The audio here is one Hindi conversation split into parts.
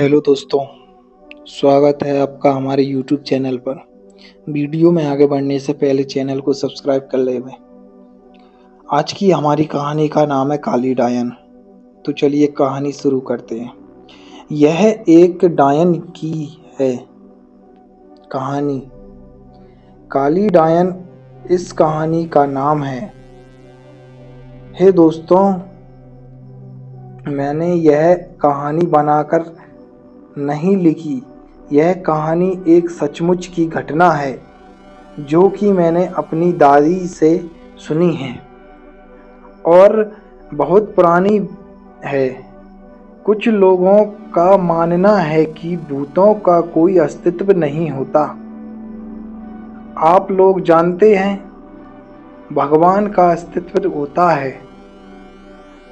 हेलो दोस्तों, स्वागत है आपका हमारे YouTube चैनल पर। वीडियो में आगे बढ़ने से पहले चैनल को सब्सक्राइब कर लें। आज की हमारी कहानी का नाम है काली डायन। तो चलिए कहानी शुरू करते हैं। यह एक डायन की है कहानी। काली डायन इस कहानी का नाम है। हे दोस्तों, मैंने यह कहानी बनाकर नहीं लिखी। यह कहानी एक सचमुच की घटना है जो कि मैंने अपनी दादी से सुनी है और बहुत पुरानी है। कुछ लोगों का मानना है कि भूतों का कोई अस्तित्व नहीं होता। आप लोग जानते हैं भगवान का अस्तित्व होता है,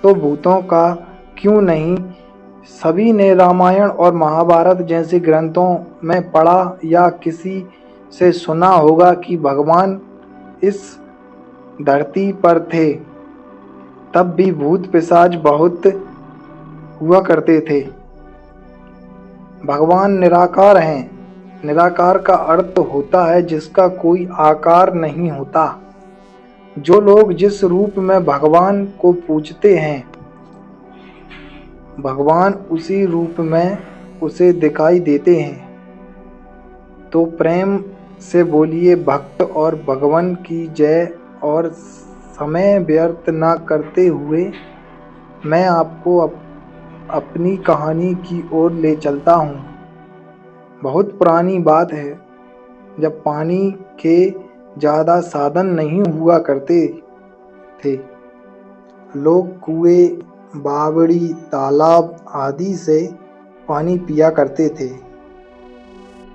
तो भूतों का क्यों नहीं। सभी ने रामायण और महाभारत जैसे ग्रंथों में पढ़ा या किसी से सुना होगा कि भगवान इस धरती पर थे, तब भी भूत पिशाच बहुत हुआ करते थे। भगवान निराकार हैं। निराकार का अर्थ होता है जिसका कोई आकार नहीं होता। जो लोग जिस रूप में भगवान को पूजते हैं, भगवान उसी रूप में उसे दिखाई देते हैं। तो प्रेम से बोलिए भक्त और भगवान की जय। और समय व्यर्थ न करते हुए मैं आपको अपनी कहानी की ओर ले चलता हूँ। बहुत पुरानी बात है, जब पानी के ज़्यादा साधन नहीं हुआ करते थे। लोग कुएं, बावड़ी, तालाब आदि से पानी पिया करते थे।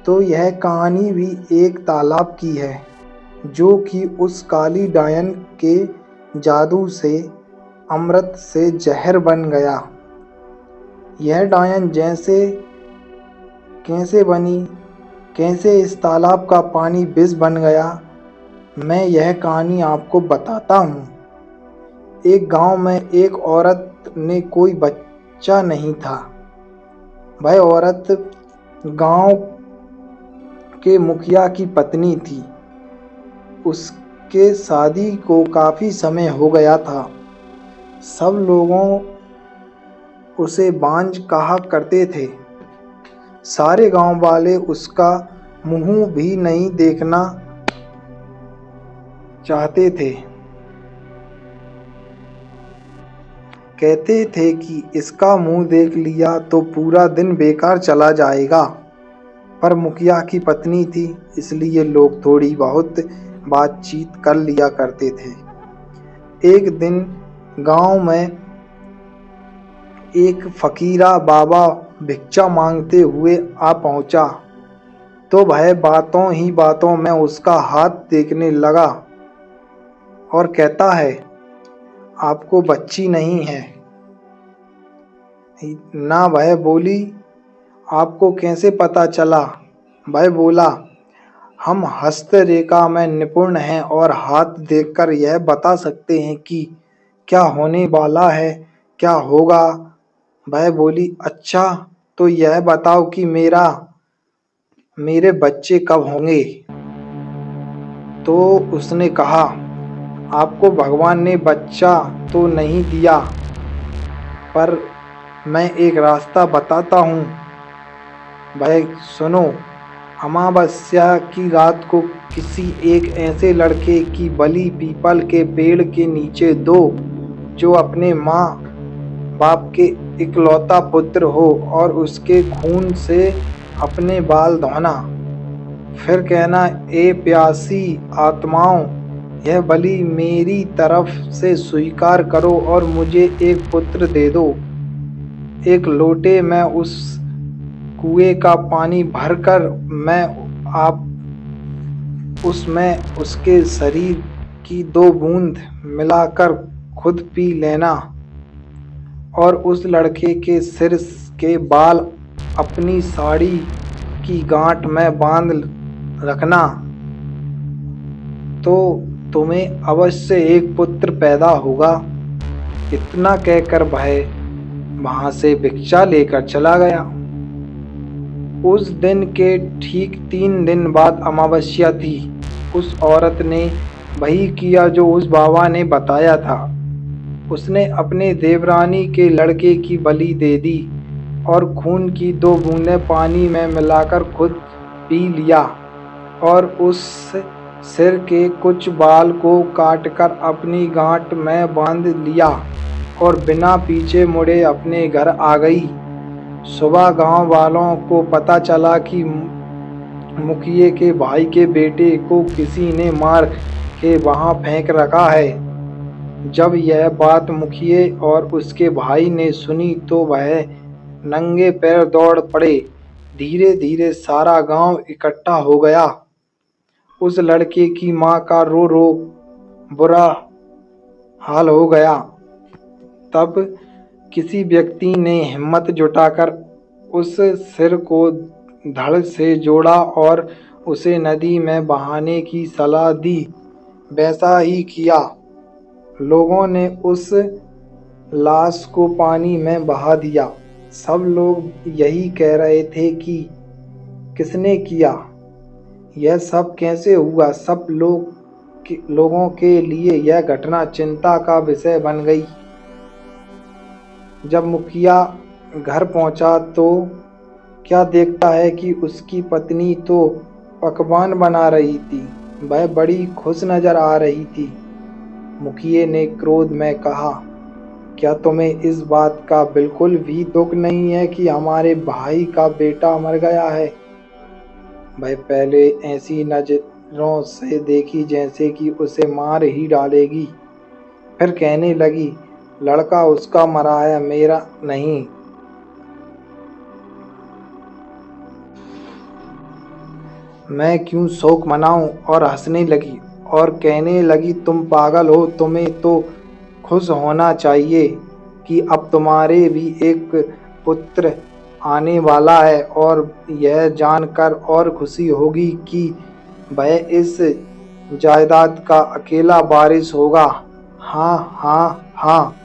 तो यह कहानी भी एक तालाब की है जो कि उस काली डायन के जादू से अमृत से जहर बन गया। यह डायन कैसे बनी, कैसे इस तालाब का पानी विष बन गया, मैं यह कहानी आपको बताता हूँ। एक गांव में एक औरत ने कोई बच्चा नहीं था। वह औरत गांव के मुखिया की पत्नी थी। उसके शादी को काफी समय हो गया था। सब लोगों उसे बांझ कहा करते थे। सारे गांव वाले उसका मुंह भी नहीं देखना चाहते थे। कहते थे कि इसका मुंह देख लिया तो पूरा दिन बेकार चला जाएगा। पर मुखिया की पत्नी थी, इसलिए लोग थोड़ी बहुत बातचीत कर लिया करते थे। एक दिन गांव में एक फकीरा बाबा भिक्षा मांगते हुए आ पहुंचा। तो वह बातों ही बातों में उसका हाथ देखने लगा और कहता है, आपको बच्ची नहीं है ना। वह बोली, आपको कैसे पता चला। वह बोला, हम हस्तरेखा में निपुण हैं और हाथ देखकर यह बता सकते हैं कि क्या होने वाला है, क्या होगा। वह बोली, अच्छा तो यह बताओ कि मेरे बच्चे कब होंगे। तो उसने कहा, आपको भगवान ने बच्चा तो नहीं दिया, पर मैं एक रास्ता बताता हूँ। वह सुनो। अमावस्या की रात को किसी एक ऐसे लड़के की बलि पीपल के पेड़ के नीचे दो जो अपने माँ बाप के इकलौता पुत्र हो, और उसके खून से अपने बाल धोना। फिर कहना, ए प्यासी आत्माओं, यह बलि मेरी तरफ से स्वीकार करो और मुझे एक पुत्र दे दो। एक लोटे में उस कुएं का पानी भरकर उसमें उसके शरीर की 2 बूंद मिलाकर खुद पी लेना और उस लड़के के सिर के बाल अपनी साड़ी की गांठ में बांध रखना, तो तुम्हें अवश्य एक पुत्र पैदा होगा। इतना कहकर वह वहां से भिक्षा लेकर चला गया। उस दिन के ठीक 3 दिन बाद अमावस्या थी। उस औरत ने वही किया जो उस बाबा ने बताया था। उसने अपने देवरानी के लड़के की बलि दे दी और खून की 2 बूंदें पानी में मिलाकर खुद पी लिया और उस सिर के कुछ बाल को काटकर अपनी गांठ में बांध लिया और बिना पीछे मुड़े अपने घर आ गई। सुबह गांव वालों को पता चला कि मुखिए के भाई के बेटे को किसी ने मार के वहां फेंक रखा है। जब यह बात मुखिए और उसके भाई ने सुनी तो वह नंगे पैर दौड़ पड़े। धीरे धीरे सारा गांव इकट्ठा हो गया। उस लड़के की मां का रो रो बुरा हाल हो गया। तब किसी व्यक्ति ने हिम्मत जुटाकर उस सिर को धड़ से जोड़ा और उसे नदी में बहाने की सलाह दी। वैसा ही किया। लोगों ने उस लाश को पानी में बहा दिया। सब लोग यही कह रहे थे कि किसने किया, यह सब कैसे हुआ। सब लोगों के लिए यह घटना चिंता का विषय बन गई। जब मुखिया घर पहुंचा तो क्या देखता है कि उसकी पत्नी तो पकवान बना रही थी। वह बड़ी खुश नजर आ रही थी। मुखिए ने क्रोध में कहा, क्या तुम्हें इस बात का बिल्कुल भी दुख नहीं है कि हमारे भाई का बेटा मर गया है। वह पहले ऐसी नजरों से देखी जैसे कि उसे मार ही डालेगी। फिर कहने लगी, लड़का उसका मरा है, मेरा नहीं। मैं क्यों शोक मनाऊं। और हंसने लगी और कहने लगी, तुम पागल हो। तुम्हें तो खुश होना चाहिए कि अब तुम्हारे भी एक पुत्र आने वाला है और यह जानकर और खुशी होगी कि वह इस जायदाद का अकेला वारिस होगा। हाँ हाँ हाँ।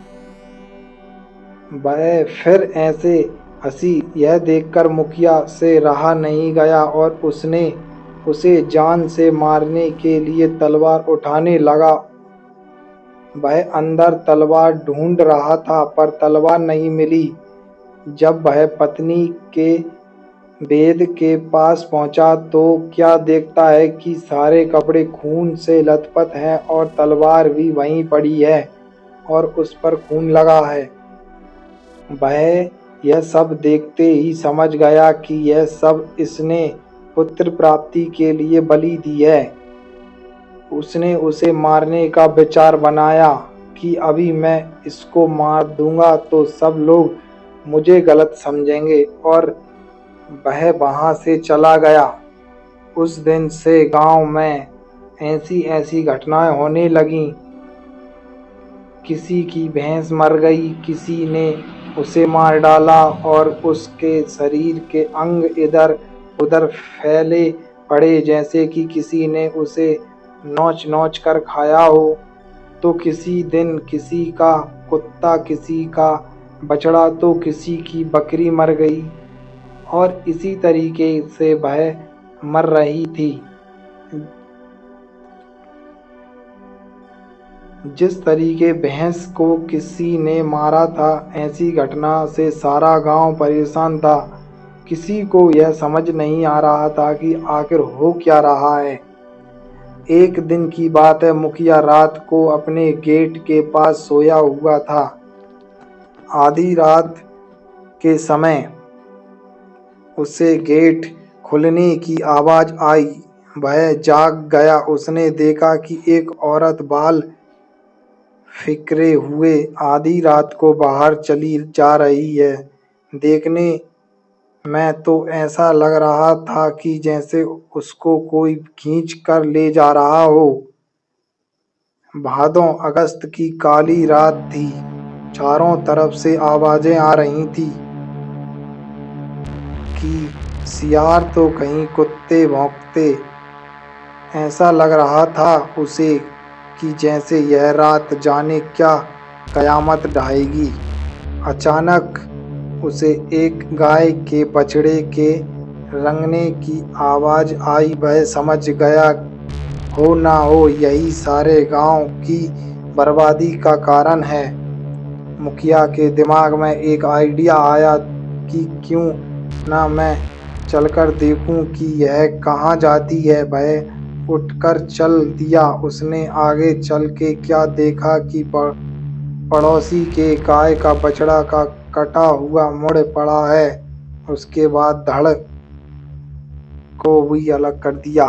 वह फिर ऐसे हंसी। यह देखकर मुखिया से रहा नहीं गया और उसने उसे जान से मारने के लिए तलवार उठाने लगा। वह अंदर तलवार ढूंढ रहा था पर तलवार नहीं मिली। जब वह पत्नी के बेद के पास पहुंचा तो क्या देखता है कि सारे कपड़े खून से लथपथ हैं और तलवार भी वहीं पड़ी है और उस पर खून लगा है। वह यह सब देखते ही समझ गया कि यह सब इसने पुत्र प्राप्ति के लिए बलि दी है। उसने उसे मारने का विचार बनाया कि अभी मैं इसको मार दूंगा तो सब लोग मुझे गलत समझेंगे, और वह वहां से चला गया। उस दिन से गांव में ऐसी ऐसी घटनाएं होने लगीं। किसी की भैंस मर गई, किसी ने उसे मार डाला और उसके शरीर के अंग इधर उधर फैले पड़े जैसे कि किसी ने उसे नोच नोच कर खाया हो। तो किसी दिन किसी का कुत्ता, किसी का बछड़ा तो किसी की बकरी मर गई और इसी तरीके से वह मर रही थी। जिस तरीके भैंस को किसी ने मारा था, ऐसी घटना से सारा गांव परेशान था। किसी को यह समझ नहीं आ रहा था कि आखिर हो क्या रहा है। एक दिन की बात है, मुखिया रात को अपने गेट के पास सोया हुआ था। आधी रात के समय उसे गेट खुलने की आवाज आई। वह जाग गया। उसने देखा कि एक औरत बाल फिक्रे हुए आधी रात को बाहर चली जा रही है। देखने में तो ऐसा लग रहा था कि जैसे उसको कोई खींच कर ले जा रहा हो। भादों अगस्त की काली रात थी। चारों तरफ से आवाजें आ रही थी कि सियार तो कहीं कुत्ते भौंकते। ऐसा लग रहा था उसे कि जैसे यह रात जाने क्या कयामत ढाएगी। अचानक उसे एक गाय के बछड़े के रंगने की आवाज आई। वह समझ गया हो ना हो यही सारे गांव की बर्बादी का कारण है। मुखिया के दिमाग में एक आइडिया आया कि क्यों ना मैं चलकर देखूं कि यह कहाँ जाती है। वह उठकर चल दिया। उसने आगे चल के क्या देखा कि पड़ोसी के गाय का बछड़ा का कटा हुआ मुड़ पड़ा है। उसके बाद धड़ को भी अलग कर दिया।